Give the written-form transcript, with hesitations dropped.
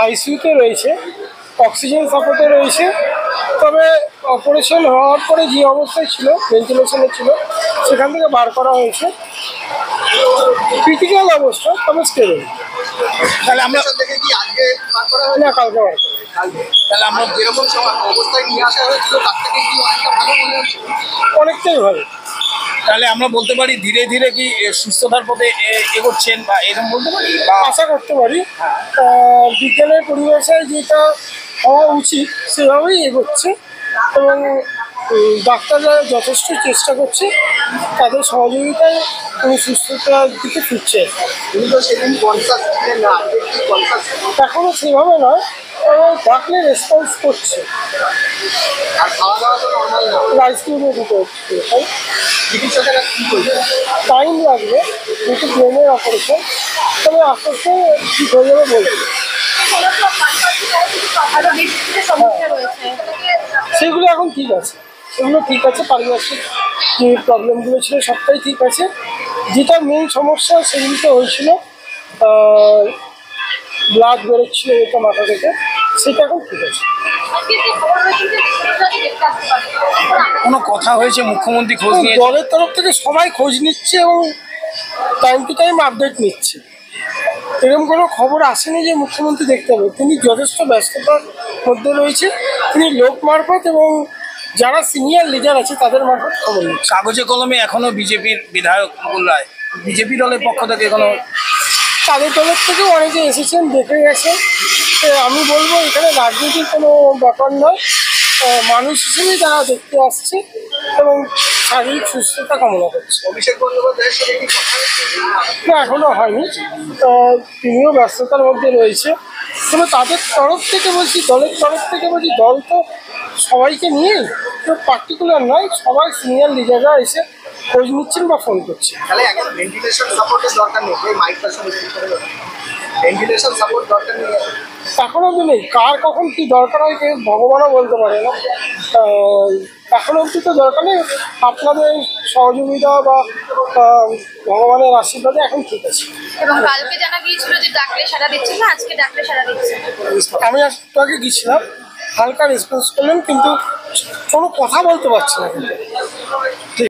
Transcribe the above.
আইসিইউতে রয়েছে, অক্সিজেন সাপোর্টে রয়েছে। তবে অপারেশন হওয়ার পরে যে অবস্থায় ছিল, ভেন্টিলেশনে ছিল, সেখান থেকে বার করা হয়েছে। ক্রিটিক্যাল অবস্থা, তবে স্টেবল। তাহলে আমরা দেখে কি আজকে বার করা হয় না, কালকে বার করা তাহলে আমরা যেরকম অবস্থায় নিয়ে আসা হয়েছিল তার থেকে কি অনেকটা ভালো মনে হচ্ছে? অনেকটাই ভালো। তাহলে আমরা বলতে পারি ধীরে ধীরে কি সুস্থতার পথে এগোচ্ছেন বা এরকম বলতে পারি বা আশা করতে পারি। বিজ্ঞানের পরিভাষায় যেটা হওয়া উচিত সেভাবেই এগোচ্ছে, এবং ডাক্তাররা যথেষ্ট চেষ্টা করছে, তাদের সহযোগিতায় উনি সুস্থতার দিকে ফিরছে। কিন্তু সেদিন কনসাস ছিলেন না, আজকে কি কনসাস? এখনও সেভাবে নয়, তবে ডাকলে রেসপন্স করছে। আর খাওয়া দাওয়া তো নর্মাল না? রাইস কিউবে দিতে হচ্ছে, তাই চিকিৎসকেরা কী করছে? টাইম লাগবে, যেহেতু ব্রেনের অপারেশন, তবে আস্তে আস্তে ঠিক হয়ে যাবে বলছে। সেগুলো এখন ঠিক আছে, সেগুলো ঠিক আছে। পারিপার্শ্বিক যে প্রবলেমগুলো ছিল সবটাই ঠিক আছে। যেটা মেন সমস্যা সেগুলো তো হয়েছিল, ব্লাড বেরোচ্ছিল যেটা মাথা থেকে, সেটা এখন ঠিক আছে। কোনো কথা হয়েছে? মুখ্যমন্ত্রী খোঁজ নিয়ে দলের তরফ থেকে সবাই খোঁজ নিচ্ছে এবং টাইম টু টাইম আপডেট নিচ্ছে। এরকম কোনো খবর আসেনি যে মুখ্যমন্ত্রী দেখতে হবে। তিনি যথেষ্ট ব্যস্ততার মধ্যে রয়েছে। তিনি লোক মারফত এবং যারা সিনিয়র লিডার আছে তাদের মারফত খবর নিচ্ছে। কাগজে কলমে এখনো বিজেপির বিধায়ক রায় বিজেপি দলের পক্ষ থেকে এখনো তাদের দলের থেকেও অনেকে এসেছেন, দেখে গেছেন। আমি বলবো এখানে রাজনীতির কোনো ব্যাপার নয়, মানুষ হিসেবেই তারা দেখতে আসছে এবং শারীরিক সুস্থতা কামনা করছে। অভিষেক বন্দ্যোপাধ্যায়ের সাথে কি কথা হয়েছে? না, এখনও হয়নি। তিনিও ব্যস্ততার মধ্যে রয়েছে। তবে তাদের তরফ থেকে বলছি, দলের তরফ থেকে বলছি, দল তো সবাইকে নিয়েই, কেউ পার্টিকুলার নয়, সবাই সিনিয়র লিডাররা এসে খোঁজ নিচ্ছেন বা ফোন করছে। তাহলে এখন ভেন্টিলেশন সাপোর্টের দরকার নেই, এই মাইকটার সঙ্গে ভেন্টিলেশন সাপোর্ট দরকার নেই এখন অবধি নেই। কার কখন কী দরকার হয় কেউ ভগবানও বলতে পারে না। এখন অবধি তো দরকার নেই। আপনাদের সহযোগিতা বা ভগবানের আশীর্বাদে এখন ঠিক আছে। এবং কালকে জানা গিয়েছিল যে ডাকলে সাড়া দিচ্ছে না, আজকে ডাকলে সাড়া দিচ্ছে। আমি একটু আগে গেছিলাম, হালকা রেসপন্স করলেন, কিন্তু কোনো কথা বলতে পারছি না।